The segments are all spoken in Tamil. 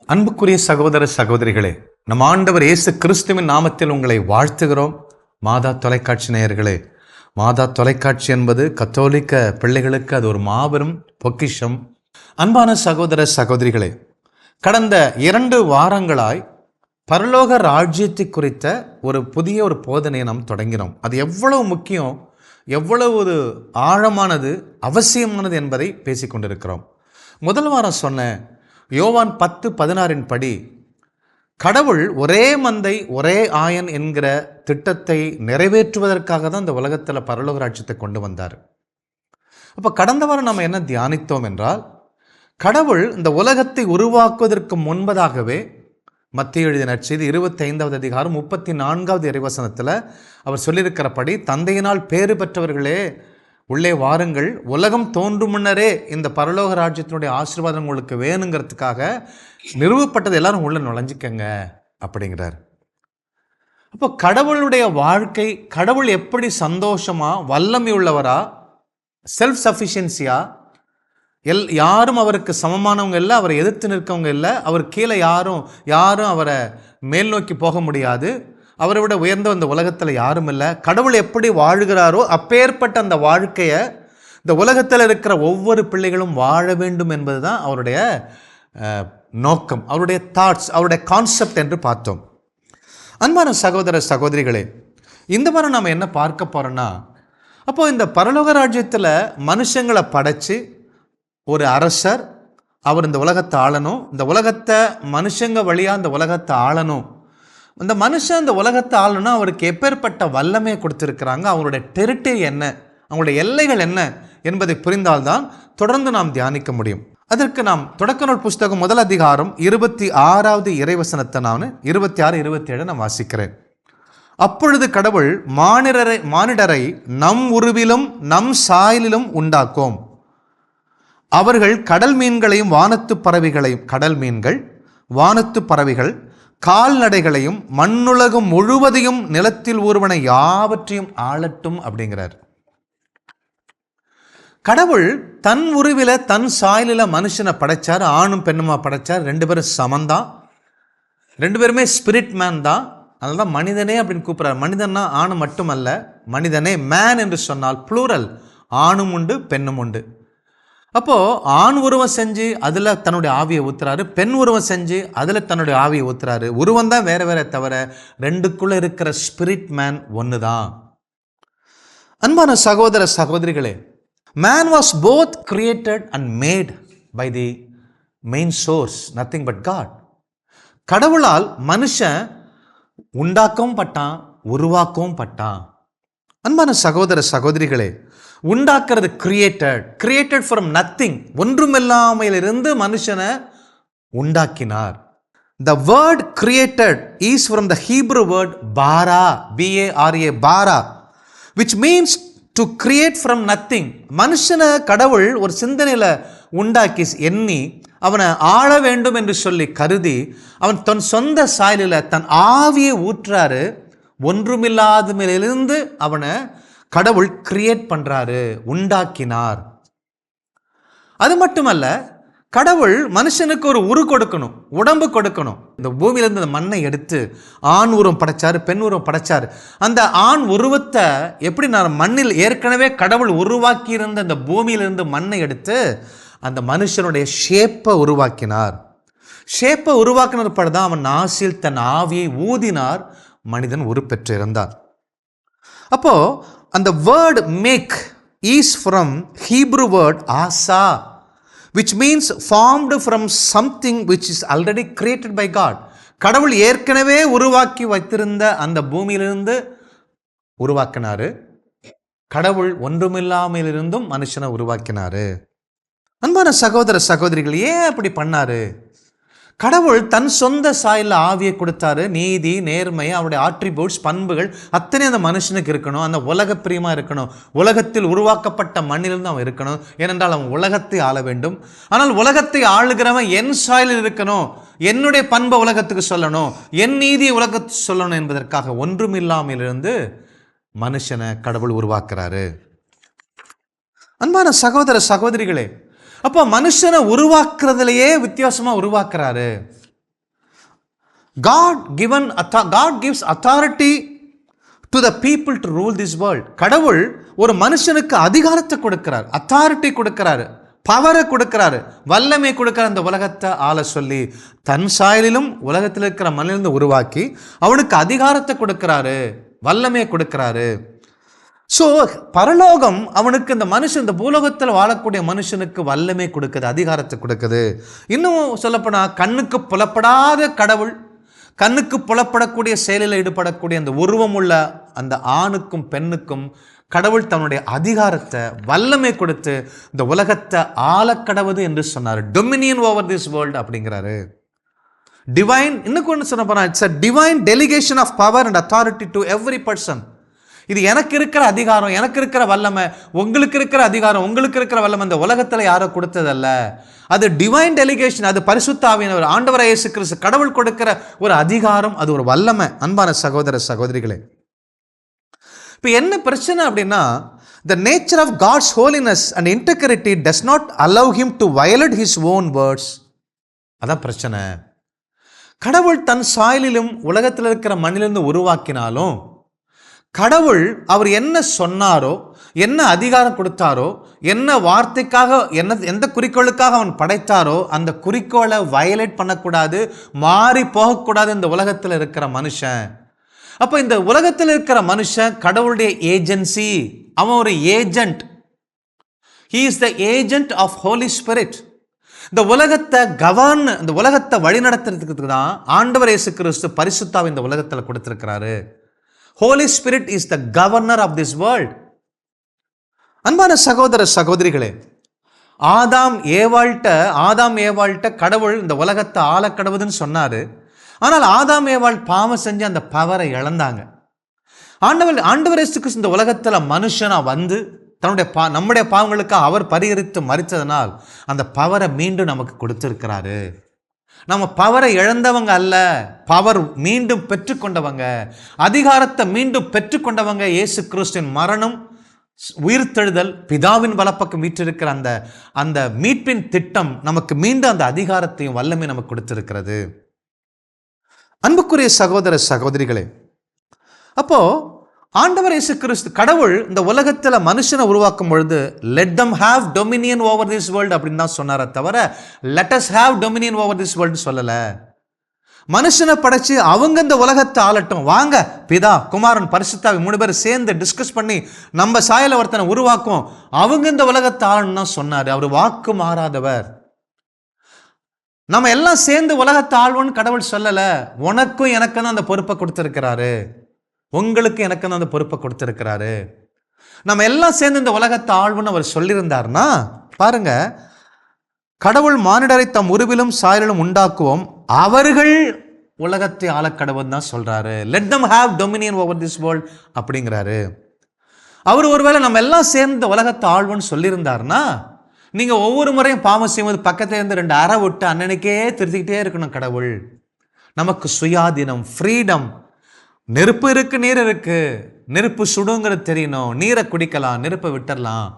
அன்புக்குரிய சகோதர சகோதரிகளே, நம் ஆண்டவர் இயேசு கிறிஸ்துவின் நாமத்தில் உங்களை வாழ்த்துகிறோம். மாதா தொலைக்காட்சி நேயர்களே, மாதா தொலைக்காட்சி என்பது கத்தோலிக்க பிள்ளைகளுக்கு அது ஒரு மாபெரும் பொக்கிஷம். அன்பான சகோதர சகோதரிகளே, கடந்த 2 வாரங்களாய் பரலோக ராஜ்யத்தை குறித்த ஒரு புதிய போதனையை நாம் தொடங்கினோம். அது எவ்வளவு முக்கியம், எவ்வளவு ஒரு ஆழமானது, அவசியமானது என்பதை பேசிக்கொண்டிருக்கிறோம். முதல் வாரம் சொன்ன யோவான் 10:16 படி கடவுள் ஒரே மந்தை ஒரே ஆயன் என்கிற திட்டத்தை நிறைவேற்றுவதற்காக தான் இந்த உலகத்தில் பரலோக ராஜ்யத்தை கொண்டு வந்தார். அப்போ கடந்த வாரம் நம்ம என்ன தியானித்தோம் என்றால், கடவுள் இந்த உலகத்தை உருவாக்குவதற்கு முன்பதாகவே மத்திய எழுதிய நற்செய்தி 25வது அதிகாரம் 34வது இறைவசனத்தில் அவர் சொல்லியிருக்கிறபடி, தந்தையினால் பேறு பெற்றவர்களே உள்ளே வாருங்கள், உலகம் தோன்றும் முன்னரே இந்த பரலோக ராஜ்யத்தினுடைய ஆசீர்வாதம் உங்களுக்கு வேணுங்கிறதுக்காக நிறுவப்பட்டது, எல்லாரும் உள்ள நுழைஞ்சிக்கங்க அப்படிங்கிறார். அப்போ கடவுளுடைய வாழ்க்கை, கடவுள் எப்படி சந்தோஷமா வல்லமை உள்ளவரா, செல்ஃப் சஃபிஷியன்சியா, யாரும் அவருக்கு சமமானவங்க இல்லை, அவரை எதிர்த்து நிற்கவங்க இல்லை, அவர் கீழே யாரும் அவரை மேல் நோக்கி போக முடியாது, அவரை விட உயர்ந்த அந்த உலகத்தில் யாரும் இல்லை. கடவுள் எப்படி வாழ்கிறாரோ அப்பேற்பட்ட அந்த வாழ்க்கையை இந்த உலகத்தில் இருக்கிற ஒவ்வொரு பிள்ளைகளும் வாழ வேண்டும் என்பது தான் அவருடைய நோக்கம், அவருடைய தாட்ஸ், அவருடைய கான்செப்ட் என்று பார்த்தோம். அன்பான சகோதர சகோதரிகளே, இந்த வாரம் நம்ம என்ன பார்க்க போகிறோன்னா, அப்போது இந்த பரலோக ராஜ்யத்தில் மனுஷங்களை படைச்சு ஒரு அரசர், அவர் இந்த உலகத்தை ஆளணும், இந்த உலகத்தை மனுஷங்க வழியாக இந்த உலகத்தை ஆளணும். இந்த மனுஷன் இந்த உலகத்தை ஆளணும்னா அவருக்கு எப்பேற்பட்ட வல்லமையை கொடுத்துருக்கிறாங்க, அவங்களுடைய டெரிட்டரி என்ன, அவங்களுடைய எல்லைகள் என்ன என்பதை புரிந்தால்தான் தொடர்ந்து நாம் தியானிக்க முடியும். அதற்கு நாம் தொடக்க நூல் புஸ்தகம் 1 அதிகாரம் 26வது இறைவசனத்தை நான் 26-27 நான் வாசிக்கிறேன். அப்பொழுது கடவுள் மானிடரை நம் உருவிலும் நம் சாயலிலும் உண்டாக்கும். அவர்கள் கடல் மீன்களையும் வானத்து பறவைகளையும், கடல் மீன்கள், வானத்து பறவைகள், கால்நடைகளையும், மண்ணுலகம் முழுவதையும், நிலத்தில் ஊர்வன யாவற்றையும் ஆளட்டும் அப்படிங்கிறார். கடவுள் தன் உருவில தன் சாயலில் மனுஷனை படைச்சார், ஆணும் பெண்ணுமா படைச்சார். 2 பேரும் சமந்தான், 2 பேருமே ஸ்பிரிட் மேன் தான். அதனால மனிதனே அப்படின்னு கூப்பிட்றாரு. மனிதன்னா ஆணு மட்டுமல்ல, மனிதனே, மேன் என்று சொன்னால் ப்ளூரல், ஆணும் உண்டு பெண்ணும் உண்டு. அப்போது ஆண் உருவம் செஞ்சு அதில் தன்னுடைய ஆவியை ஊற்றுறாரு, பெண் உருவம் செஞ்சு அதில் தன்னுடைய ஆவியை ஊற்றுறாரு. உருவம் தான் வேற வேற தவிர 2க்குள்ளே இருக்கிற ஸ்பிரிட் மேன் ஒன்று தான். அன்பான சகோதர சகோதரிகளே, man was both created and made by the main source, nothing but God. கடவுளால் மனுஷன் உண்டாக்கவும் பட்டான், உருவாக்கவும் பட்டான். அன்பான சகோதர சகோதரிகளே, உண்டாக்குறது கிரியேட்டட் ஃப்ரம் நத்திங், ஒன்றுமில்லாமையிலிருந்து மனுஷனை உண்டாக்கினார். The word created is from the Hebrew word bara, B-A-R-A, bara, which means to create from nothing. மனுஷனை கடவுள் ஒரு சிந்தனையில் உண்டாக்கி எண்ணி அவனை ஆள வேண்டும் என்று சொல்லி கருதி அவன் தன் சொந்த சாயலில் தன் ஆவியை ஊற்றாரு. ஒன்றுமில்லாதமிலிருந்து அவனை கடவுள் கிரியேட் பண்றாரு, உண்டாக்கினார். அது மட்டுமல்ல, கடவுள் மனுஷனுக்கு ஒரு உரு கொடுக்கணும், உடம்பு கொடுக்கணும். இந்த பூமியிலிருந்து அந்த மண்ணை எடுத்து ஆண் உருவம் படைச்சாரு, பெண் உருவம் படைச்சாரு. அந்த ஆண் உருவத்தை எப்படி, நான் மண்ணில் ஏற்கனவே கடவுள் உருவாக்கி இருந்த அந்த பூமியிலிருந்து மண்ணை எடுத்து அந்த மனுஷனுடைய ஷேப்பை உருவாக்கினார். ஷேப்பை உருவாக்கினப்பட தான் அவன் நாசில் தன் ஆவியை ஊதினார், மனிதன் உருப்பெற்று இருந்தார். அப்போ அந்த word make is from Hebrew word ஆசா, which means formed from something which is already created by God. கடவுள் ஏற்கனவே உருவாக்கி வைத்திருந்த அந்த பூமியிலிருந்து உருவாக்கினாரு. கடவுள் ஒன்றுமில்லாமையிலிருந்தும் மனுஷனை உருவாக்கினாரு. அன்பான சகோதர சகோதரிகள், ஏன் அப்படி பண்ணாரு? கடவுள் தன் சொந்த சாயலில் ஆவியை கொடுத்தாரு. நீதி, நேர்மை, அவருடைய ஆட்ரிபியூட்ஸ், பண்புகள் அத்தனை அந்த மனுஷனுக்கு இருக்கணும். அந்த உலக பிரியமா இருக்கணும். உலகத்தில் உருவாக்கப்பட்ட மண்ணிலிருந்து அவன் இருக்கணும். ஏனென்றால் அவன் உலகத்தை ஆள வேண்டும். ஆனால் உலகத்தை ஆளுகிறவன் என் சாயலில் இருக்கணும், என்னுடைய பண்பை உலகத்துக்கு சொல்லணும், என் நீதியை உலகத்துக்கு சொல்லணும் என்பதற்காக ஒன்றுமில்லாமையிலிருந்து மனுஷனை கடவுள் உருவாக்குறாரு. அன்பான சகோதர சகோதரிகளே, அப்போ மனுஷனை உருவாக்குறதுலையே வித்தியாசமா உருவாக்குறாரு. God gives authority to the people to rule this world. கடவுள் ஒரு மனுஷனுக்கு அதிகாரத்தை கொடுக்கிறார், அத்தாரிட்டி கொடுக்கிறாரு, பவரை கொடுக்கிறாரு, வல்லமை கொடுக்கிற அந்த உலகத்தை ஆள சொல்லி தன் சாயலிலும் உலகத்தில் இருக்கிற மண்ணிலிருந்து உருவாக்கி அவனுக்கு அதிகாரத்தை கொடுக்கிறாரு, வல்லமையை கொடுக்கிறாரு. ஸோ பரலோகம் அவனுக்கு இந்த மனுஷன், இந்த பூலோகத்தில் வாழக்கூடிய மனுஷனுக்கு வல்லமை கொடுக்குது, அதிகாரத்தை கொடுக்குது. இன்னும் சொல்லப்போனால் கண்ணுக்கு புலப்படாத கடவுள், கண்ணுக்கு புலப்படக்கூடிய செயலில் ஈடுபடக்கூடிய அந்த உருவம் உள்ள அந்த ஆணுக்கும் பெண்ணுக்கும் கடவுள் தன்னுடைய அதிகாரத்தை, வல்லமை கொடுத்து இந்த உலகத்தை ஆளக்கடவுது என்று சொன்னார். டொமினியன் ஓவர் திஸ் வேர்ல்டு அப்படிங்கிறாரு. டிவைன், இன்னும் ஒன்று சொன்ன போனா, it's a divine delegation of power and authority to every person. இது எனக்கு இருக்கிற அதிகாரம், எனக்கு இருக்கிற வல்லமை, உங்களுக்கு இருக்கிற அதிகாரம், உங்களுக்கு இருக்கிற வல்லமை இந்த உலகத்தில் யாரோ கொடுத்ததல்ல. அது டிவைன் டெலிகேஷன், அது பரிசுத்த ஆவியானவர், ஆண்டவராகிய இயேசு கிறிஸ்து கடவுள் கொடுக்கிற ஒரு அதிகாரம், அது ஒரு வல்லமை. அன்பான சகோதர சகோதரிகளே, இப்போ என்ன பிரச்சனை அப்படின்னா, the nature of God's holiness and integrity does not allow him to violate his own words. அதான் பிரச்சனை. கடவுள் தன் சாயலிலும் உலகத்தில் இருக்கிற மண்ணிலிருந்து உருவாக்கினாலும் கடவுள் அவர் என்ன சொன்னாரோ, என்ன அதிகாரம் கொடுத்தாரோ, என்ன வார்த்தைக்காக, எந்த குறிக்கோளுக்காக அவன் படைத்தாரோ அந்த குறிக்கோளை வயலேட் பண்ணக்கூடாது, மாறி போகக்கூடாது இந்த உலகத்தில் இருக்கிற மனுஷன். அப்போ இந்த உலகத்தில் இருக்கிற மனுஷன் கடவுளுடைய ஏஜென்சி, அவன் ஒரு agent. He is the agent of holy spirit. இந்த உலகத்தை இந்த உலகத்தை வழிநடத்துறதுக்கு தான் ஆண்டவர் இயேசு கிறிஸ்து பரிசுத்தாவை இந்த உலகத்தில் கொடுத்திருக்கிறாரு. Holy Spirit is the governor of this world. அன்பான சகோதர சகோதரிகளே, ஆதாம் ஏவாள்கிட்ட கடவுள் இந்த உலகத்தை ஆளக்கடவுதுன்னு சொன்னாரு. ஆனால் ஆதாம் ஏவாள் பாவம் செஞ்சு அந்த பவரை இழந்தாங்க. ஆண்டவர் இயேசு கிறிஸ்து இந்த உலகத்தில் மனுஷனா வந்து நம்முடைய பாவங்களுக்காக அவர் பரிகரித்து மரித்ததனால் அந்த பவரை மீண்டும் நமக்கு கொடுத்திருக்கிறாரு. நம்ம பவரை இழந்தவங்க அல்ல, பவர் மீண்டும் பெற்றுக்கொண்டவங்க, அதிகாரத்தை மீண்டும் பெற்றுக்கொண்டவங்க. இயேசு கிறிஸ்துவின் மரணம், உயிர்த்தெழுதல், பிதாவின் வலப்பக்கம் வீற்றிருக்கிற அந்த மீட்பின் திட்டம் நமக்கு மீண்டும் அந்த அதிகாரத்தையும் வல்லமை நமக்கு கொடுத்திருக்கிறது. அன்புக்குரிய சகோதர சகோதரிகளே, அப்போ ஆண்டவர் இயேசு கிறிஸ்து கடவுள் இந்த உலகத்தில் மனுஷனை உருவாக்கும் பொழுது let them have dominion over this world அப்படின்னு தான் சொன்னாரே தவிர let us have dominion over this world சொல்லல. மனுஷனை படைச்சு அவங்க இந்த உலகத்தை ஆளட்டும், வாங்க பிதா குமாரன் பரிசுத்தாவி 3 பேர் சேர்ந்து டிஸ்கஸ் பண்ணி நம்ம சாயல ஒருத்தனை உருவாக்கும், அவங்க இந்த உலகத்தை ஆளணும் தான் சொன்னாரு. அவர் வாக்கு மாறாதவர். நம்ம எல்லாம் சேர்ந்து உலகத்தை ஆள்வோன்னு கடவுள் சொல்லல. உனக்கும் எனக்கும் அந்த பொறுப்பை கொடுத்திருக்கிறாரு, உங்களுக்கு எனக்கு அந்த பொறுப்பை கொடுத்திருக்கிறாரு. நம்ம எல்லாம் சேர்ந்து இந்த உலகத்தை ஆள்வோன்னு அவர் சொல்லியிருந்தார்னா பாருங்க, கடவுள் மானிடரை தம் உருவிலும் சாயலிலும் உண்டாக்குவோம், அவர்கள் உலகத்தை ஆளக்கடவுள் தான் சொல்றாரு. let them have dominion over this world அப்படிங்கிறாரு. அவர் ஒருவேளை நம்ம எல்லாம் சேர்ந்து உலகத்தை ஆள்வோன்னு சொல்லியிருந்தார்னா நீங்க ஒவ்வொரு முறையும் பாவம் செய்யும்போது பக்கத்துல இருந்து 2 அறை விட்டு அன்னன்னைக்கே திருத்திக்கிட்டே இருக்கணும். கடவுள் நமக்கு சுயாதீனம், ஃப்ரீடம். நெருப்பு இருக்கு, நீர் இருக்கு, நெருப்பு சுடுங்கிறது தெரியணும், நீரை குடிக்கலாம், நெருப்பை விட்டுறலாம்.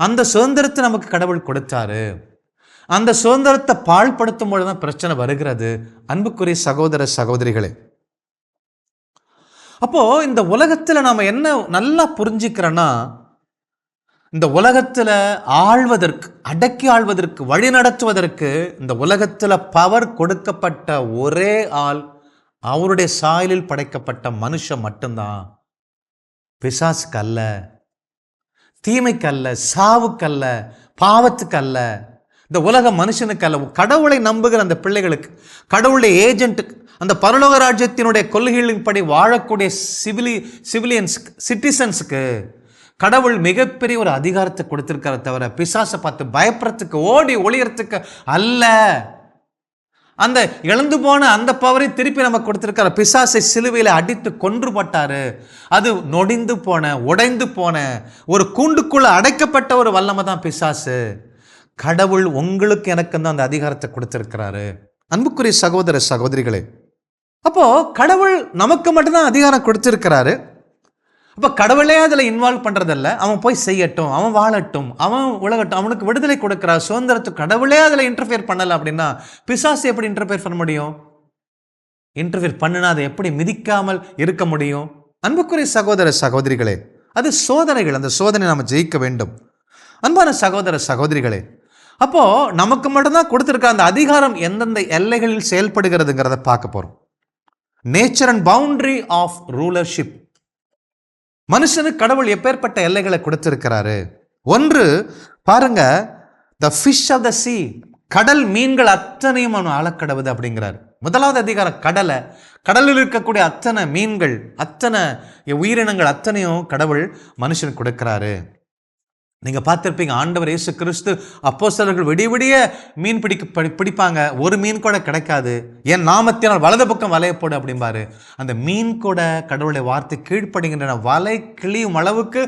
அந்த சுதந்திரத்தை நமக்கு கடவுள் கொடுத்தாரு. அந்த சுதந்திரத்தை பாழ்படுத்தும் பொழுதுதான் பிரச்சனை வருகிறது. அன்புக்குரிய சகோதர சகோதரிகளே, அப்போ இந்த உலகத்துல நாம என்ன நல்லா புரிஞ்சுக்கிறோன்னா, இந்த உலகத்துல ஆள்வதற்கு, அடக்கி ஆள்வதற்கு, வழி நடத்துவதற்கு இந்த உலகத்துல பவர் கொடுக்கப்பட்ட ஒரே ஆள் அவருடைய சாயலில் படைக்கப்பட்ட மனுஷன் மட்டும்தான். பிசாசுக்கு அல்ல, தீமைக்கு அல்ல, சாவுக்கு அல்ல, பாவத்துக்கு அல்ல, இந்த உலக மனுஷனுக்கு அல்ல. கடவுளை நம்புகிற அந்த பிள்ளைகளுக்கு, கடவுளுடைய ஏஜென்ட்டுக்கு, அந்த பரலோக ராஜ்யத்தினுடைய கொள்கைகளின்படி வாழக்கூடிய சிட்டிசன்ஸுக்கு கடவுள் மிகப்பெரிய ஒரு அதிகாரத்தை கொடுத்திருக்கிற தவிர பிசாசை பார்த்து பயப்படுறதுக்கு, ஓடி ஒளியறதுக்கு அல்ல. அந்த இழந்து போன அந்த பவரை திருப்பி நமக்கு கொடுத்திருக்கிற. பிசாசை சிலுவையில் அடித்து கொன்றுபட்டாரு. அது நொடிந்து போன, உடைந்து போன, ஒரு கூண்டுக்குள்ள அடைக்கப்பட்ட ஒரு வல்லமை தான் பிசாசு. கடவுள் உங்களுக்கு எனக்கு தான் அந்த அதிகாரத்தை கொடுத்திருக்கிறாரு. அன்புக்குரிய சகோதர சகோதரிகளே, அப்போ கடவுள் நமக்கு மட்டும்தான் அதிகாரம் கொடுத்திருக்கிறாரு. அப்போ கடவுளே அதில் இன்வால்வ் பண்ணுறதில்ல. அவன் போய் செய்யட்டும், அவன் வாழட்டும், அவன் உலகட்டும், அவனுக்கு விடுதலை கொடுக்குறார், சுதந்திரத்துக்கு. கடவுளே அதில் இன்டர்ஃபியர் பண்ணலை அப்படின்னா பிசாசு எப்படி இன்டர்ஃபியர் பண்ண முடியும்? இன்டர்ஃபியர் பண்ணுனா அதை எப்படி மிதிக்காமல் இருக்க முடியும்? அன்புக்குரிய சகோதர சகோதரிகளே, அது சோதனைகள். அந்த சோதனை நாம் ஜெயிக்க வேண்டும். அன்பான சகோதர சகோதரிகளே, அப்போ நமக்கு மட்டும்தான் கொடுத்திருக்க அந்த அதிகாரம் எந்தெந்த எல்லைகளில் செயல்படுகிறதுங்கிறத பார்க்க போறோம். Nature and boundary of rulership. மனுஷனுக்கு கடவுள் எப்பேற்பட்ட எல்லைகளை கொடுத்திருக்கிறாரு? ஒன்று பாருங்க, த ஃபிஷ் ஆஃப் த சீ, கடல் மீன்கள் அத்தனையும் அவன் ஆளக்கடவுது அப்படிங்கிறார். முதலாவது அதிகாரம் கடலை, கடலில் இருக்கக்கூடிய அத்தனை மீன்கள், அத்தனை உயிரினங்கள் அத்தனையும் கடவுள் மனுஷனுக்கு கொடுக்கிறாரு. நீங்கள் பார்த்துருப்பீங்க, ஆண்டவர் இயேசு கிறிஸ்து அப்போஸ்தலர்கள் விடிய விடிய மீன் பிடிப்பாங்க, ஒரு மீன் கூட கிடைக்காது. என் நாமத்தினால் வலது பக்கம் வலைய போடு அப்படிம்பாரு. அந்த மீன் கூட கடவுளுடைய வார்த்தை கீழ்ப்படுகின்றன. வலை கிளியும் அளவுக்கு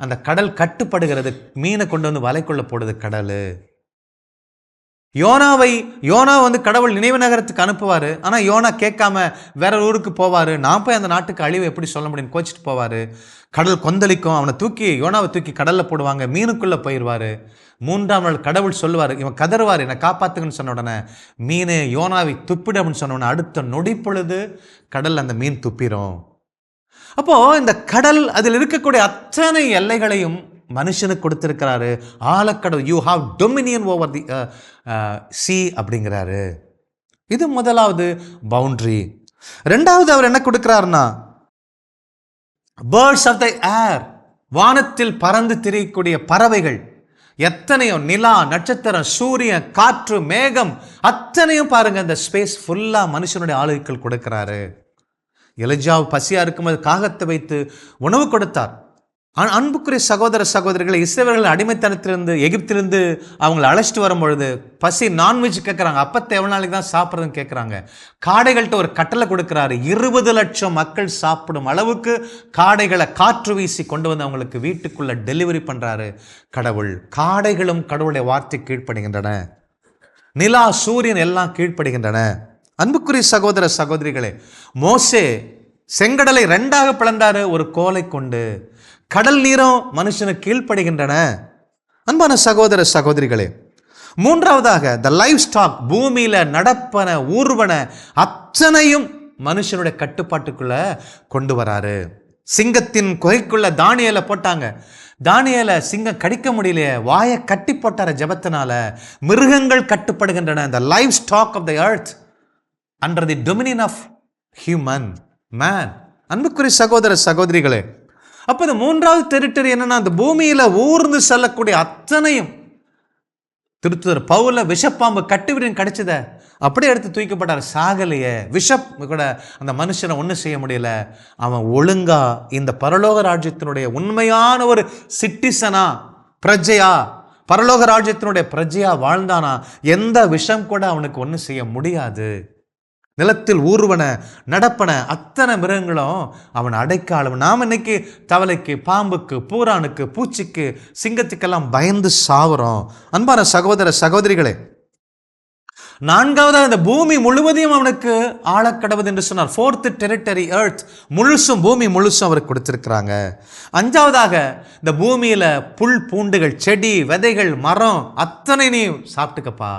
அந்த கடல் கட்டுப்படுகிறது. மீனை கொண்டு வந்து வலைக்குள்ள போடுது கடல். யோனா வந்து கடவுள் நினைவு நகரத்துக்கு அனுப்புவார். ஆனால் யோனா கேட்காம வேற ஊருக்கு போவார். நான் போய் அந்த நாட்டுக்கு அழிவு எப்படி சொல்ல முடியும் கோச்சிட்டு போவார். கடல் கொந்தளிக்கும், யோனாவை தூக்கி கடலில் போடுவாங்க, மீனுக்குள்ளே போயிடுவார். மூன்றாம் நாள் கடவுள் சொல்லுவார், இவன் கதறுவார், என்னை காப்பாற்றுங்கன்னு சொன்ன உடனே மீன் யோனாவை துப்பிடு அப்படின்னு சொன்ன உடனே அடுத்த நொடி பொழுது கடல் அந்த மீன் துப்பிடும். அப்போது இந்த கடல், அதில் இருக்கக்கூடிய அத்தனை எல்லைகளையும் மனுஷனுக்கு கொடுத்திருக்கிறாரு. ஆழக்கடல், you have dominion over the sea அப்படிங்கிறாரு. இது முதலாவது பவுண்டரி. ரெண்டாவது அவர் என்ன கொடுக்கிறாருன்னா, பேர்ட்ஸ் ஆஃப் த ஏர், வானத்தில் பறந்து திரியக்கூடிய பறவைகள் எத்தனையோ, நிலா, நட்சத்திரம், சூரியன், காற்று, மேகம் அத்தனையும் பாருங்க, இந்த ஸ்பேஸ் ஃபுல்லா மனுஷனுடைய ஆளுகைகள் கொடுக்கிறாரு. எலிஜாவு பசியா இருக்கும்போது காகத்தை வைத்து உணவு கொடுத்தார். அன்புக்குரிய சகோதர சகோதரிகளை, இஸ்ரவேலர்கள் அடிமைத்தனத்திலிருந்து எகிப்திலிருந்து அவங்களை அழைச்சிட்டு வரும்பொழுது பசி, நான்வெஜ் கேட்குறாங்க. அப்பத்தை எவ்வளோ நாளைக்கு தான் சாப்பிட்றதுன்னு கேட்குறாங்க. காடைகள்கிட்ட ஒரு கட்டளை கொடுக்குறாரு. 20 லட்சம் மக்கள் சாப்பிடும் அளவுக்கு காடைகளை காற்று வீசி கொண்டு வந்து அவங்களுக்கு வீட்டுக்குள்ள டெலிவரி பண்ணுறாரு கடவுள். காடைகளும் கடவுளுடைய வார்த்தை கீழ்ப்படுகின்றன. நிலா, சூரியன் எல்லாம் கீழ்ப்படுகின்றன. அன்புக்குரிய சகோதர சகோதரிகளே, மோசே செங்கடலை 2ஆக பிளந்தாரு ஒரு கோலை கொண்டு. கடல் நீரும் மனுஷனுக்கு கீழ்ப்படுகின்றன. அன்பான சகோதர சகோதரிகளே, மூன்றாவதாக த லைவ் ஸ்டாக், பூமியில நடப்பன ஊர்வன அத்தனையும் மனுஷனுடைய கட்டுப்பாட்டுக்குள்ள கொண்டு வராரு. சிங்கத்தின் குகைக்குள்ள தானியேலை போட்டாங்க. தானியேலை சிங்கம் கடிக்க முடியலையே, வாயை கட்டி போட்டார ஜபத்தினால. மிருகங்கள் கட்டுப்படுகின்றன. The livestock of the earth under the dominion of human man. அன்புக்குரிய சகோதர சகோதரிகளே, அப்போ இந்த மூன்றாவது டெரிட்டரி என்னன்னா, அந்த பூமியில ஊர்ந்து செல்லக்கூடிய அத்தனையும். திருத்துதர் பவுல விஷப்பாம்பு கட்டுவிரின் கிடைச்சத அப்படியே எடுத்து தூக்கப்பட்டார், சாகலையே. விஷப் கூட அந்த மனுஷனை ஒன்றும் செய்ய முடியல. அவன் ஒழுங்கா இந்த பரலோக ராஜ்யத்தினுடைய உண்மையான ஒரு சிட்டிசனா, பிரஜையா, பரலோக ராஜ்யத்தினுடைய பிரஜையா வாழ்ந்தானா, எந்த விஷம் கூட அவனுக்கு ஒன்றும் செய்ய முடியாது. நிலத்தில் ஊர்வன நடப்பன அத்தனை மிருகங்களும் அவன் அடைக்காலம். நாம் இன்னைக்கு தவளைக்கு, பாம்புக்கு, பூரானுக்கு, பூச்சிக்கு, சிங்கத்துக்கெல்லாம் பயந்து சாவுறோம். அன்பான சகோதர சகோதரிகளே, நான்காவதாக இந்த பூமி முழுவதையும் அவனுக்கு ஆளக்கடவுது என்று சொன்னார். 4th டெரிட்டரி எர்த் முழுசும், பூமி முழுசும் அவருக்கு கொடுத்திருக்கிறாங்க. அஞ்சாவதாக இந்த பூமியில புல் பூண்டுகள், செடி, விதைகள், மரம் அத்தனையும் சாப்பிட்டுக்கப்பா.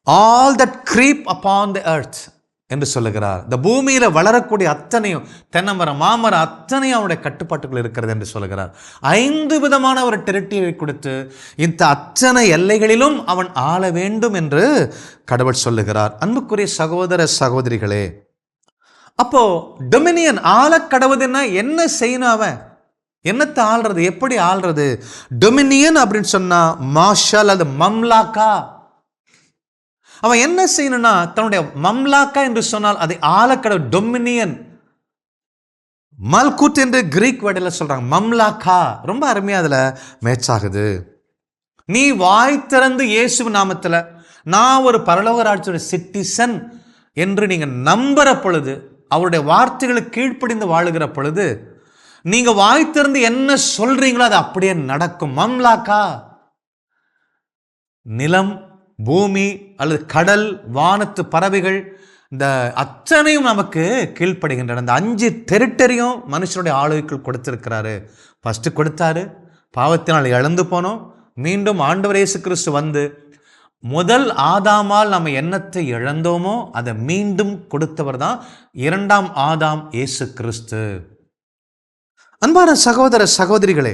All that creep upon the earth என்று சொல்லுகிறார். இந்த பூமியில வளரக்கூடிய அத்தனையும், தென்னமரம், மாமரம் அத்தனையும் அவனுடைய கட்டுப்பாட்டுக்குள் இருக்கிறது என்று சொல்லுகிறார். 5 விதமான ஒரு டெரிட்டரி கொடுத்து இந்த அத்தனை எல்லைகளிலும் அவன் ஆள வேண்டும் என்று கடவுள் சொல்லுகிறார். அன்புக்குரிய சகோதர சகோதரிகளே, அப்போ டொமினியன், ஆள கடவுதுன்னா என்ன செய்யணும்? அவன் என்னத்தை ஆள்றது, எப்படி ஆள்றது? டொமினியன் அப்படின்னு சொன்னா மார்ஷல், அது மம்லாக்கா. அவன் என்ன செய்யணும்னா, தன்னுடைய மம்லாக்கா என்று சொன்னால் அதை ஆளக்கடவுள், டொமினியன். மல்குட் என்று கிரீக் வேர்டில் சொல்றாங்க. மம்லாக்கா ரொம்ப அருமையா அதுல மேட்ச் ஆகுது. நீ வாய் திறந்து இயேசு நாமத்துல நான் ஒரு பரலோக ராஜ்யத்துடைய சிட்டிசன் என்று நீங்க நம்புற பொழுது, அவருடைய வார்த்தைகளுக்கு கீழ்ப்படிந்து வாழுகிற பொழுது, நீங்க வாய் திறந்து என்ன சொல்றீங்களோ அது அப்படியே நடக்கும். மம்லாக்கா, நிலம், பூமி அல்லது கடல், வானத்து பறவைகள், இந்த அத்தனையும் நமக்கு கீழ்ப்படுகின்றன. இந்த 5 டெரிட்டரியும் மனுஷனுடைய ஆளுகைக்குள் கொடுத்திருக்கிறாரு. ஃபர்ஸ்ட் கொடுத்தாரு, பாவத்தினால் இழந்து போனோம். மீண்டும் ஆண்டவர் இயேசு கிறிஸ்து வந்து முதல் ஆதாமால் நம்ம என்னத்தை இழந்தோமோ அதை மீண்டும் கொடுத்தவர் தான் இரண்டாம் ஆதாம் இயேசு கிறிஸ்து. அன்பான சகோதர சகோதரிகளே,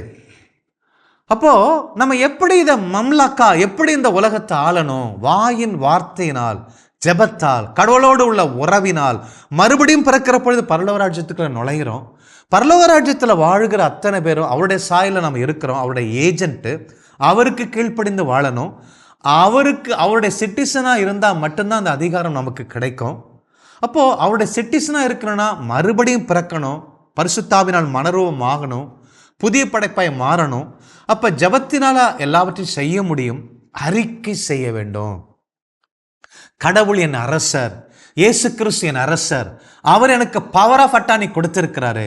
அப்போ நம்ம எப்படி இதை மம்லக்கா, எப்படி இந்த உலகத்தை ஆளணும்? வாயின் வார்த்தையினால், ஜெபத்தால், கடவுளோடு உள்ள உறவினால் மறுபடியும் பிறக்கிற பொழுது பரலோக ராஜ்யத்துக்குள்ள நுழைகிறோம். பரலோக ராஜ்யத்தில் வாழ்கிற அத்தனை பேரும் அவருடைய சாயலில் நம்ம இருக்கிறோம். அவருடைய ஏஜென்ட்டு, அவருக்கு கீழ்ப்படிந்து வாழணும். அவருடைய சிட்டிசனாக இருந்தால் மட்டும்தான் அந்த அதிகாரம் நமக்கு கிடைக்கும். அப்போது அவருடைய சிட்டிசனாக இருக்கணும்னா மறுபடியும் பிறக்கணும், பரிசுத்தாவினால் மனரூபம் ஆகணும், புதிய படைப்பாய் மாறணும். அப்போ ஜபத்தினால எல்லாவற்றையும் செய்ய முடியும். அறிக்கை செய்ய வேண்டும். கடவுள் என் அரசர், இயேசு கிறிஸ்து என் அரசர், அவர் எனக்கு பவர் ஆஃப் அட்டார்னி கொடுத்திருக்கிறாரு.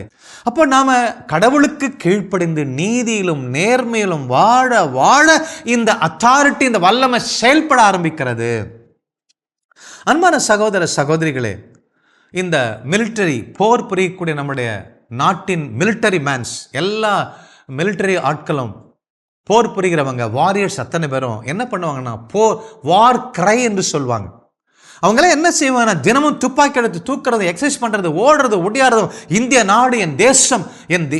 அப்போ நாம கடவுளுக்கு கீழ்ப்படிந்து நீதியிலும் நேர்மையிலும் வாழ வாழ இந்த அத்தாரிட்டி, இந்த வல்லமை செயல்பட ஆரம்பிக்கிறது. அன்பான சகோதர சகோதரிகளே, இந்த மிலிட்டரி, போர் புரியக்கூடிய நம்முடைய நாட்டின் மிலிட்டரி மேன்ஸ், எல்லா மிலிட்டரி ஆட்களும், போர் புரிகிறவங்க, வாரியர்ஸ் அத்தனை பேரும் என்ன பண்ணுவாங்கன்னா வார் கிரை என்று சொல்லுவாங்க. அவங்களாம் என்ன செய்வாங்கன்னா தினமும் துப்பாக்கி எடுத்து தூக்குறது, எக்ஸசைஸ் பண்ணுறது, ஓடுறது, ஒடியாடுறது. இந்திய நாடு என் தேசம்,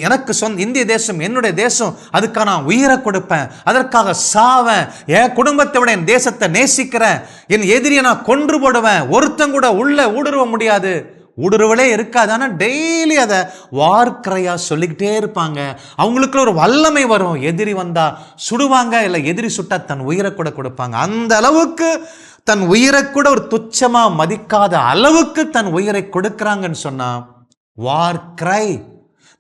எனக்கு இந்திய தேசம் என்னுடைய தேசம், அதுக்காக நான் உயிரை கொடுப்பேன், அதற்காக சாவேன், என் குடும்பத்தை விட என் தேசத்தை நேசிக்கிறேன், என் எதிரியை நான் கொன்று போடுவேன், ஒருத்தன் கூட உள்ள ஊடுருவ முடியாது, ஊடுருவலே இருக்காது. ஆனால் டெய்லி அதை வார்க்கரையா சொல்லிக்கிட்டே இருப்பாங்க. அவங்களுக்குள்ள ஒரு வல்லமை வரும். எதிரி வந்தா சுடுவாங்க, இல்லை எதிரி சுட்டா தன் உயிரை கூட கொடுப்பாங்க. அந்த அளவுக்கு தன் உயிரை கூட ஒரு துச்சமா மதிக்காத அளவுக்கு தன் உயிரை கொடுக்கிறாங்கன்னு சொன்னா வார்க்கரை.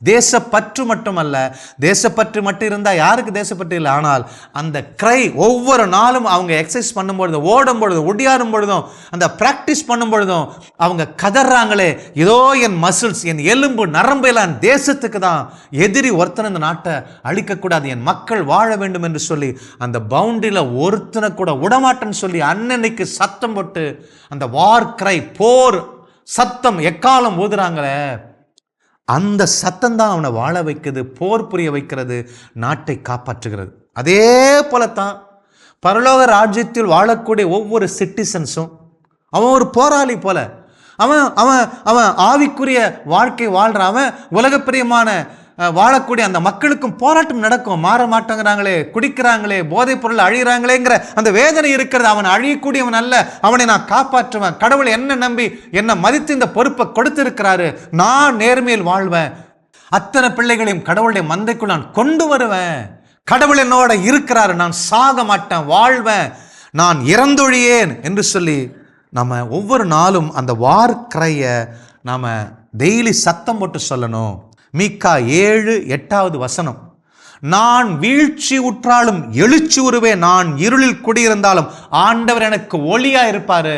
தேசப்பற்று மட்டுமல்ல, தேசப்பற்று மட்டும் இருந்தால் யாருக்கு தேசப்பற்று இல்லை, ஆனால் அந்த கிரை ஒவ்வொரு நாளும் அவங்க எக்ஸசைஸ் பண்ணும் பொழுதும், ஓடும் பொழுதும், ஒடியாடும் பொழுதும், அந்த ப்ராக்டிஸ் பண்ணும் பொழுதும் அவங்க கதறாங்களே, ஏதோ என் மசில்ஸ், என் எலும்பு நரம்பு எல்லாம் தேசத்துக்கு தான், எதிரி ஒருத்தனை இந்த நாட்டை அழிக்கக்கூடாது, என் மக்கள் வாழ வேண்டும் என்று சொல்லி அந்த பவுண்டரியில் ஒருத்தனை கூட விடமாட்டேன்னு சொல்லி அன்னன்னைக்கு சத்தம் போட்டு அந்த வார்க்கரை, போர் சத்தம் எக்காலம் ஊதுறாங்களே, அந்த சத்தம் தான் அவனை வாழ வைக்கிறது, போர் புரிய வைக்கிறது, நாட்டை காப்பாற்றுகிறது. அதே போலத்தான் பரலோக ராஜ்யத்தில் வாழக்கூடிய ஒவ்வொரு சிட்டிசன்ஸும் அவன் ஒரு போராளி போல. அவன் அவன் அவன் ஆவிக்குரிய வாழ்க்கை வாழ்கிறான். அவன் உலகப்பிரியமான வாழக்கூடிய அந்த மக்களுக்கும் போராட்டம் நடக்கும். மாற மாட்டேங்கிறாங்களே, குடிக்கிறாங்களே, போதைப் பொருள் அழிகிறாங்களேங்கிற அந்த வேதனை இருக்கிறது. அவன் அழியக்கூடியவன் அல்ல, அவனை நான் காப்பாற்றுவேன். கடவுள் என்ன நம்பி என்னை மதித்து இந்த பொறுப்பை கொடுத்திருக்கிறாரு. நான் நேர்மையில் வாழ்வேன். அத்தனை பிள்ளைகளையும் கடவுளுடைய மந்தைக்குள் நான் கொண்டு வருவேன். கடவுள் என்னோட இருக்கிறாரு, நான் சாக மாட்டேன், வாழ்வேன், நான் இறந்தொழியேன் என்று சொல்லி நம்ம ஒவ்வொரு நாளும் அந்த வார்க்கரையை நாம் டெய்லி சத்தம் போட்டு சொல்லணும். மீகா 7:8 நான் வீழ்ச்சி உற்றாலும் எழுச்சி உருவேன், நான் இருளில் குடியிருந்தாலும் ஆண்டவர் எனக்கு ஒளியா இருப்பாரு.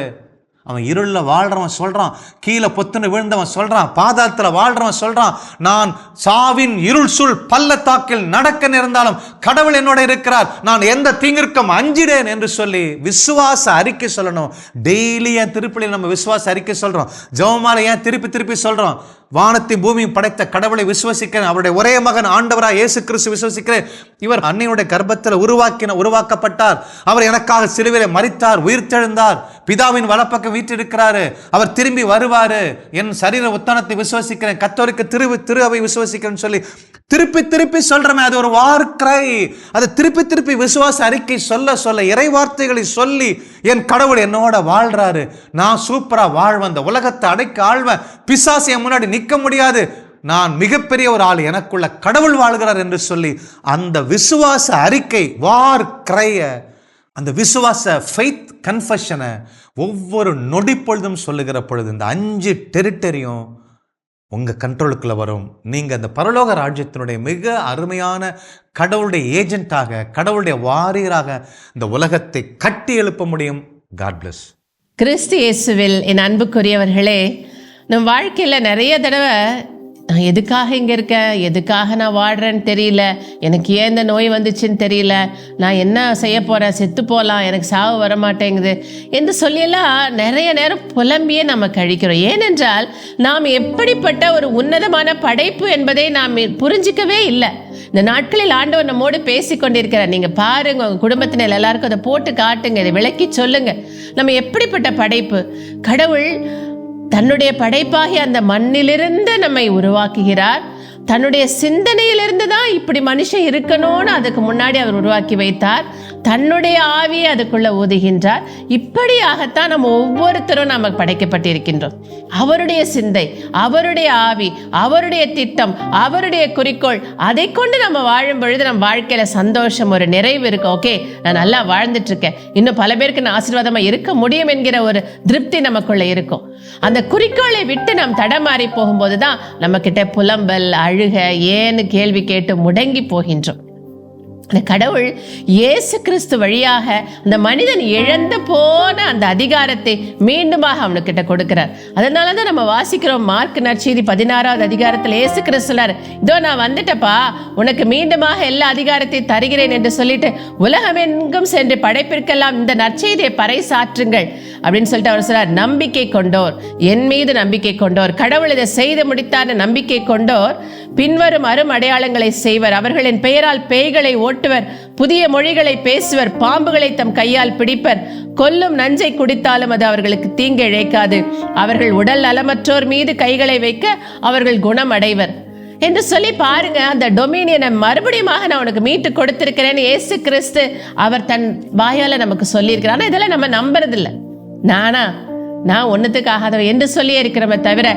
அவன் இருளில் வாழ்றவன் சொல்றான், கீழே பொத்துன்னு விழுந்தவன் சொல்றான், பாதாளத்தில் வாழ்றவன் சொல்றான், நான் சாவின் இருள் சூழ் பள்ளத்தாக்கில் நடக்க நேர்ந்தாலும் கடவுள் என்னோட இருக்கிறார், நான் எந்த தீங்கிற்கும் அஞ்சிடேன் என்று சொல்லி விசுவாச அறிக்கை சொல்லணும். டெய்லி என் திருப்பலியில் நம்ம விசுவாச அறிக்கை சொல்றோம். ஜெபமாலை ஏன் திருப்பி திருப்பி சொல்றோம்? வானத்தை பூமியும் படைத்த கடவுளை விசுவசிக்கிறேன், அவருடைய ஒரே மகன் ஆண்டவராக இயேசு கிறிஸ்து விசுவசிக்கிறேன், இவர் அன்னையுடைய கர்ப்பத்தில் உருவாக்கப்பட்டார், அவர் எனக்காக சிலுவையிலே மரித்தார், உயிர்த்தெழுந்தார், பிதாவின் வலப்பக்கம் வீற்றிருக்கிறாரு, அவர் திரும்பி வருவாரு, என் சரீர உத்தானத்தை விசுவசிக்கிறேன், கத்தோலிக்க திரு அவை விசுவசிக்கிறேன்னு சொல்லி திருப்பி திருப்பி சொல்றமே, அது ஒரு வார்க்கரை. அதை திருப்பி திருப்பி விசுவாச அறிக்கை சொல்ல சொல்ல, இறை வார்த்தைகளை சொல்லி என் கடவுள் என்னோட வாழ்றாரு, நான் சூப்பரா வாழ்வேன், அந்த உலகத்தை அடைக்க ஆழ்வேன், பிசாசு என் முன்னாடி நிற்க முடியாது, நான் மிகப்பெரிய ஒரு ஆள், எனக்குள்ள கடவுள் வாழ்கிறார் என்று சொல்லி அந்த விசுவாச அறிக்கை வார்க்கரைய, அந்த விசுவாச ஃபெய்த் கன்ஃபெஷனை ஒவ்வொரு நொடி பொழுதும் சொல்லுகிற பொழுது இந்த 5 டெரிட்டரியும் உங்கள் கண்ட்ரோலுக்குள்ளே வரும். நீங்கள் அந்த பரலோக ராஜ்யத்தினுடைய மிக அருமையான கடவுளுடைய ஏஜென்ட்டாக, கடவுளுடைய வாரியராக இந்த உலகத்தை கட்டி எழுப்ப முடியும். God plus. கிறிஸ்து இயேசுவில் என் அன்புக்குரியவர்களே, நம் வாழ்க்கையில் நிறைய தடவை நான் எதுக்காக இங்கே இருக்கேன், எதுக்காக நான் வாழ்கிறேன்னு தெரியல, எனக்கு ஏன் இந்த நோய் வந்துச்சுன்னு தெரியல, நான் என்ன செய்ய போகிறேன், செத்து போகலாம், எனக்கு சாவு வரமாட்டேங்குது என்று சொல்லியெல்லாம் நிறைய நேரம் புலம்பியே நம்ம கழிக்கிறோம். ஏனென்றால் நாம் எப்படிப்பட்ட ஒரு உன்னதமான படைப்பு என்பதை நாம் புரிஞ்சிக்கவே இல்லை. இந்த நாட்களில் ஆண்டவர் நம்மோடு பேசி கொண்டிருக்கிறார். நீங்க பாருங்க, உங்க குடும்பத்தினர் எல்லாருக்கும் அதை போட்டு காட்டுங்க, இதை விளக்கி சொல்லுங்க. நம்ம எப்படிப்பட்ட படைப்பு! கடவுள் தன்னுடைய படைப்பாகிய அந்த மண்ணிலிருந்து நம்மை உருவாக்குகிறார். தன்னுடைய சிந்தனையிலிருந்து தான் இப்படி மனுஷன் இருக்கணும்னு அதுக்கு முன்னாடி அவர் உருவாக்கி வைத்தார். தன்னுடைய ஆவியை அதுக்குள்ள ஊதுகின்றார். இப்படியாகத்தான் நம்ம ஒவ்வொருத்தரும் நம்ம படைக்கப்பட்டிருக்கின்றோம். அவருடைய சிந்தை, அவருடைய ஆவி, அவருடைய திட்டம், அவருடைய குறிக்கோள், அதை கொண்டு நம்ம வாழும் பொழுது நம்ம வாழ்க்கையில சந்தோஷம், ஒரு நிறைவு இருக்கு. ஓகே, நான் நல்லா வாழ்ந்துட்டு இருக்கேன், இன்னும் பல பேருக்கு நான் ஆசீர்வாதமா இருக்க முடியும் என்கிற ஒரு திருப்தி நமக்குள்ள இருக்கும். அந்த குறிக்கோளை விட்டு நாம் தடமாறி போகும்போதுதான் நம்ம கிட்ட புலம்பல், அழுக, ஏன்னு கேள்வி கேட்டு முடங்கி போகின்றோம். அந்த கடவுள் இயேசு கிறிஸ்து வழியாக அந்த மனிதன் இழந்து போன அந்த அதிகாரத்தை மீண்டுமாக அவனுக்கிட்ட கொடுக்கிறார். அதனால தான் நம்ம வாசிக்கிறோம், மார்க் நற்செய்தி 16வது அதிகாரத்தில் இயேசு கிறிஸ்து சொன்னார், இதோ நான் வந்துட்டப்பா, உனக்கு மீண்டுமாக எல்லா அதிகாரத்தை தருகிறேன் என்று சொல்லிட்டு உலகமெங்கும் சென்று படைப்பிற்கெல்லாம் இந்த நற்செய்தியை பறைசாற்றுங்கள் அப்படின்னு சொல்லிட்டு அவர் சொன்னார். நம்பிக்கை கொண்டோர், என் மீது நம்பிக்கை கொண்டோர், கடவுள் இதை செய்து முடித்தார் நம்பிக்கை கொண்டோர் பின்வரும் அரும் அடையாளங்களை செய்வர். அவர்களின் பெயரால் பேய்களை ஓட்டுவர், புதிய மொழிகளை பேசுவர், பாம்புகளை தம் கையால் பிடிப்பர், கொல்லும் நஞ்சை குடித்தாலும் அது அவர்களுக்கு தீங்கு இழைக்காது, அவர்கள் உடல் நலமற்றோர் மீது கைகளை வைக்க அவர்கள் குணம் அடைவர் என்று சொல்லி பாருங்க. அந்த டொமினியனை மறுபடியும் நான் உனக்கு மீட்டு கொடுத்திருக்கிறேன்னு இயேசு கிறிஸ்து அவர் தன் வாயால நமக்கு சொல்லியிருக்கிறார். ஆனா இதெல்லாம் நம்ம நம்புறதில்லை. நான் ஒன்னுத்துக்காகாதவ என்று சொல்லியே இருக்கிறோமே தவிர,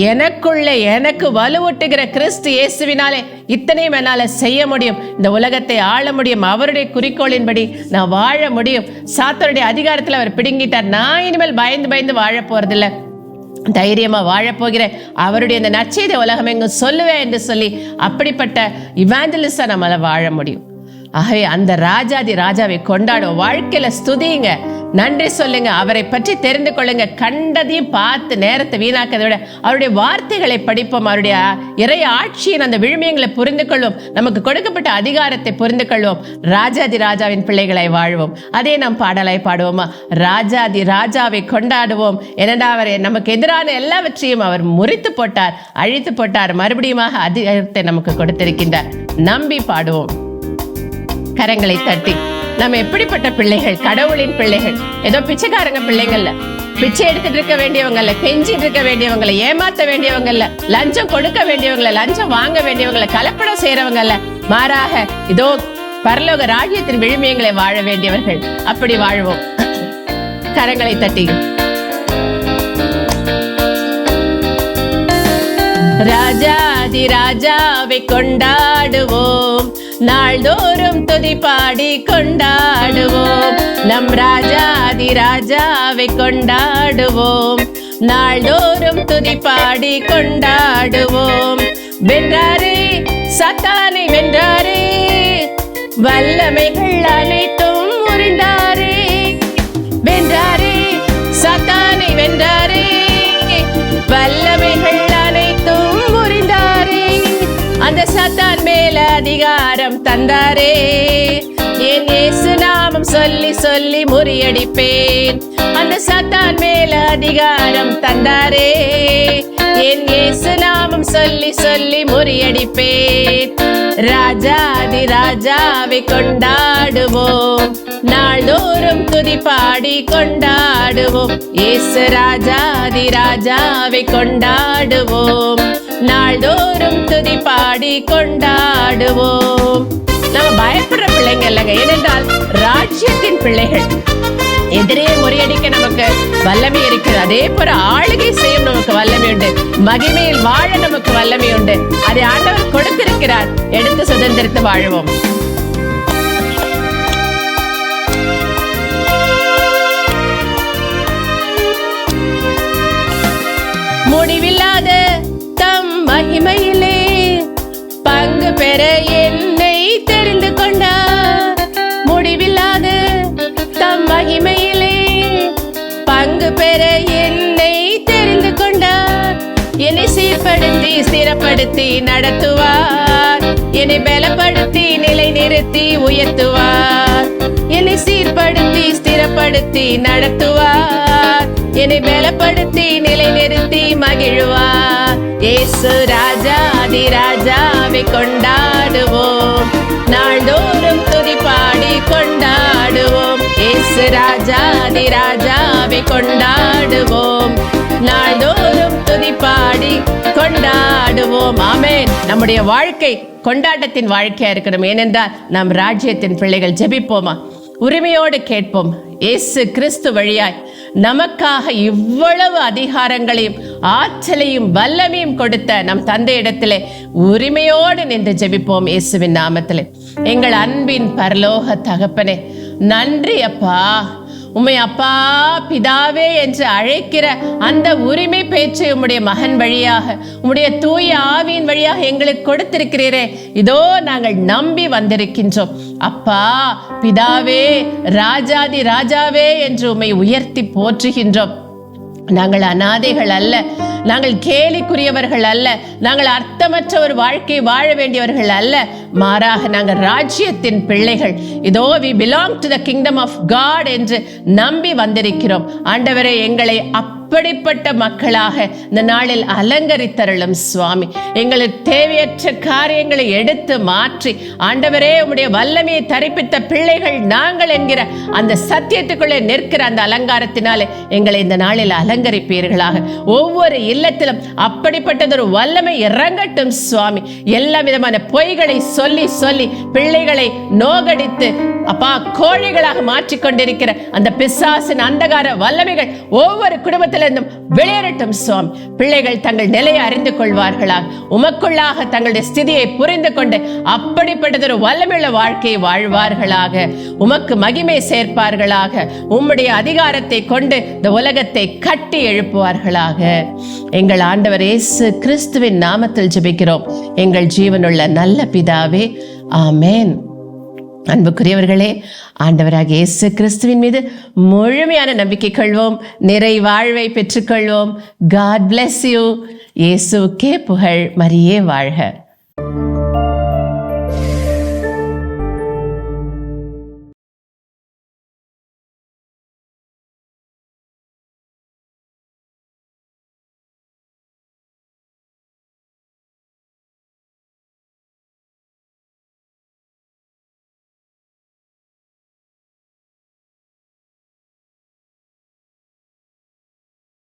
எனக்குள்ள எனக்கு வலுவூட்டுகிற கிறிஸ்து இயேசுவினாலே இத்தனையும் என்னால செய்ய முடியும், இந்த உலகத்தை ஆள முடியும், அவருடைய குறிக்கோளின்படி நான் வாழ முடியும். சாத்தானுடைய அதிகாரத்தில் அவர் பிடுங்கிட்டார். நான் இனிமேல் பயந்து பயந்து வாழ போறதில்லை, தைரியமா வாழப்போகிறேன், அவருடைய இந்த நற்செய்தி உலகம் எங்கும் சொல்லுவேன் என்று சொல்லி அப்படிப்பட்ட இவாஞ்சலிஸ்டா நம்மளால வாழ முடியும். ஆகவே அந்த ராஜாதி ராஜாவை கொண்டாடுவோம், வாழ்க்கையில ஸ்துதிங்க, நன்றி சொல்லுங்க, அவரை பற்றி தெரிந்து கொள்ளுங்க. கண்டதையும் பார்த்து நேரத்தை வீணாக்கதை விட அவருடைய வார்த்தைகளை படிப்போம், அவருடைய இறை ஆட்சியின் அந்த விழுமியங்களை புரிந்து கொள்வோம், நமக்கு கொடுக்கப்பட்ட அதிகாரத்தை புரிந்து கொள்வோம், ராஜாதி ராஜாவின் பிள்ளைகளை வாழ்வோம். அதே நாம் பாடலாய் பாடுவோமா? ராஜாதி ராஜாவை கொண்டாடுவோம், ஏனென்றால் அவர் நமக்கு எதிரான எல்லாவற்றையும் அவர் முறித்து போட்டார், அழித்து போட்டார், மறுபடியும் அதிகாரத்தை நமக்கு கொடுத்திருக்கின்றார். நம்பி பாடுவோம், கரங்களை தட்டி. நம்ம எப்படிப்பட்ட பிள்ளைகள்? கடவுளின் பிள்ளைகள். ஏதோ பிச்சைக்காரங்க பிள்ளைங்கள்ல, பிச்சை எடுத்துட்டு இருக்க வேண்டியவங்கல்ல, கெஞ்சிட்டு இருக்க வேண்டியவங்களை, ஏமாத்த வேண்டியவங்கல்ல, லஞ்சம் கொடுக்க வேண்டியவங்களை, லஞ்சம் வாங்க வேண்டியவங்களை, கலப்படம் செய்யறவங்கல்ல, மாறாக இதோ பரலோக ராஜ்யத்தின் விழுமியங்களை வாழ வேண்டியவர்கள். அப்படி வாழ்வோம். கரங்களை தட்டி. ராஜாதி ராஜாவை கொண்டாடுவோம், நாள்தோறும் துதி பாடி கொண்டாடுவோம், நம் ராஜாதி ராஜாவை கொண்டாடுவோம், நாள்தோறும் துதி பாடி கொண்டாடுவோம். வென்றாரே, சாத்தானை வென்றாரே, வல்லமைகள் அனைத்தும் முறிந்தாரே, வென்றாரே, சாத்தானை வென்றாரே, வல்லமைகள் அனைத்தும் முறிந்தாரே, அந்த சாத்தான் மேல அதிகாரம் தந்தாரே, என் இயேசு நாமம் சொல்லி சொல்லி முறியடிப்பேன், அந்த சாத்தான் மேல அதிகாரம் தந்தாரே, என் இயேசு நாமம் சொல்லி சொல்லி முறியடிப்பேன். ராஜாதி ராஜாவை கொண்டாடுவோம், நாள்தோறும் துதி பாடி கொண்டாடுவோம், இயேசு ராஜாதி ராஜாவை கொண்டாடுவோம், நாள்தோறும் துதி பாடி கொண்டாடுவோம். நம்ம பயப்படுற பிள்ளைங்க இல்லைங்க, ஏனென்றால் ராஜ்யத்தின் பிள்ளைகள். எதிரே முறியடிக்க நமக்கு வல்லமை இருக்கிறது, அதே போல ஆளுகை செய்யும் நமக்கு வல்லமை உண்டு, மகிமையில் வாழ நமக்கு வல்லமை உண்டு. அதை ஆண்டவர் கொடுத்திருக்கிறார், எடுத்து சுதந்திரத்து வாழுவோம். முடிவில்லாத தம் மகிமையிலே பங்கு பெற என்னை தெரிந்து கொண்டார், முடிவில்லாத தம் மகிமையிலே பங்கு பெற என்னை தெரிந்து கொண்டார், என்னை சீர்படுத்தி ஸ்திரப்படுத்தி நடத்துவார், என்னை பலப்படுத்தி நிலை நிறுத்தி உயர்த்துவார், என்னை சீர்படுத்தி ஸ்திரப்படுத்தி நடத்துவார், என்னை பலப்படுத்தி நிலை நிறுத்தி மகிழ்வார். இயேசு ராஜாதி ராஜாவை கொண்டாடுவோம், பாடி கொண்டாடுவோம். இயேசு ராஜாதி ராஜாவை கொண்டாடுவோம். நாள்தோறும் துதி பாடி கொண்டாடுவோம். ஆமென். நம்முடைய வாழ்க்கை கொண்டாட்டத்தின் வாழ்க்கையா இருக்கணும். ஏனென்றால் நாம் ராஜ்யத்தின் பிள்ளைகள். ஜெபிப்போமா? உரிமையோடு கேட்போம். இயேசு கிறிஸ்து வழியாய் நமக்காக இவ்வளவு அதிகாரங்களையும் ஆற்றலையும் வல்லமையும் கொடுத்த நம் தந்தையிடத்திலே உரிமையோடு நின்று ஜெபிப்போம். இயேசுவின் நாமத்திலே. எங்கள் அன்பின் பரலோக தகப்பனே, நன்றி அப்பா. உம்மை அப்பா பிதாவே என்று அழைக்கிற அந்த உரிமை பேச்சை உம்முடைய மகன் வழியாக, உம்முடைய தூய ஆவியின் வழியாக எங்களுக்கு கொடுத்திருக்கிறீரே. இதோ நாங்கள் நம்பி வந்திருக்கின்றோம் அப்பா. பிதாவே, ராஜாதி ராஜாவே என்று உம்மை உயர்த்தி போற்றுகின்றோம். நாங்கள் அநாதைகள் அல்ல, நாங்கள் கேலிக்குரியவர்கள் அல்ல, நாங்கள் அர்த்தமற்ற ஒரு வாழ்க்கை வாழ வேண்டியவர்கள் அல்ல. மாறாக நாங்கள் ராஜ்யத்தின் பிள்ளைகள். இதோ we belong to the kingdom of God என்று நம்பி வந்திருக்கிறோம். ஆண்டவரே, எங்களை அப்படிப்பட்ட மக்களாக இந்த நாளில் அலங்கரித்தருளும் சுவாமி. எங்களுக்கு தேவையற்ற காரியங்களை எடுத்து மாற்றி ஆண்டவரே, உம்முடைய வல்லமையை தரிப்பித்த பிள்ளைகள் நாங்கள் என்கிற அந்த சத்தியத்துக்குள்ளே நிற்கிற அந்த அலங்காரத்தினாலே எங்களை இந்த நாளில் அலங்கரிப்பீர்களாக. ஒவ்வொரு இல்லத்திலும் அப்படிப்பட்டதொரு வல்லமை இறங்கட்டும் சுவாமி. எல்லா விதமான பொய்களை சொல்லி சொல்லி பிள்ளைகளை நோகடித்து அப்பா கோழிகளாக மாற்றிக்கொண்டிருக்கிற அந்த பிசாசின் அந்தகார வல்லமைகள் ஒவ்வொரு குடும்பத்திலிருந்தும் வெளியேறட்டும் சுவாமி. பிள்ளைகள் தங்கள் நிலையை அறிந்து கொள்வார்களாக, உமக்குள்ளாக தங்களுடைய ஸ்திதியை புரிந்து கொண்டு அப்படிப்பட்டதொரு வல்லமையுள்ள வாழ்க்கையை வாழ்வார்களாக, உமக்கு மகிமை சேர்ப்பார்களாக, உம்முடைய அதிகாரத்தை கொண்டு இந்த உலகத்தை கட்டி எழுப்புவார்களாக. எங்கள் ஆண்டவர் இயேசு கிறிஸ்துவின் நாமத்தில் ஜெபிக்கிறோம் எங்கள் ஜீவனுள்ள நல்ல பிதாவே, ஆமென். அன்புக்குரியவர்களே, ஆண்டவராகிய இயேசு கிறிஸ்துவின் மீது முழுமையான நம்பிக்கை கொள்வோம், நிறை வாழ்வை பெற்றுக்கொள்வோம். God bless you. இயேசுவுக்கே புகழ், மரியே வாழ்க.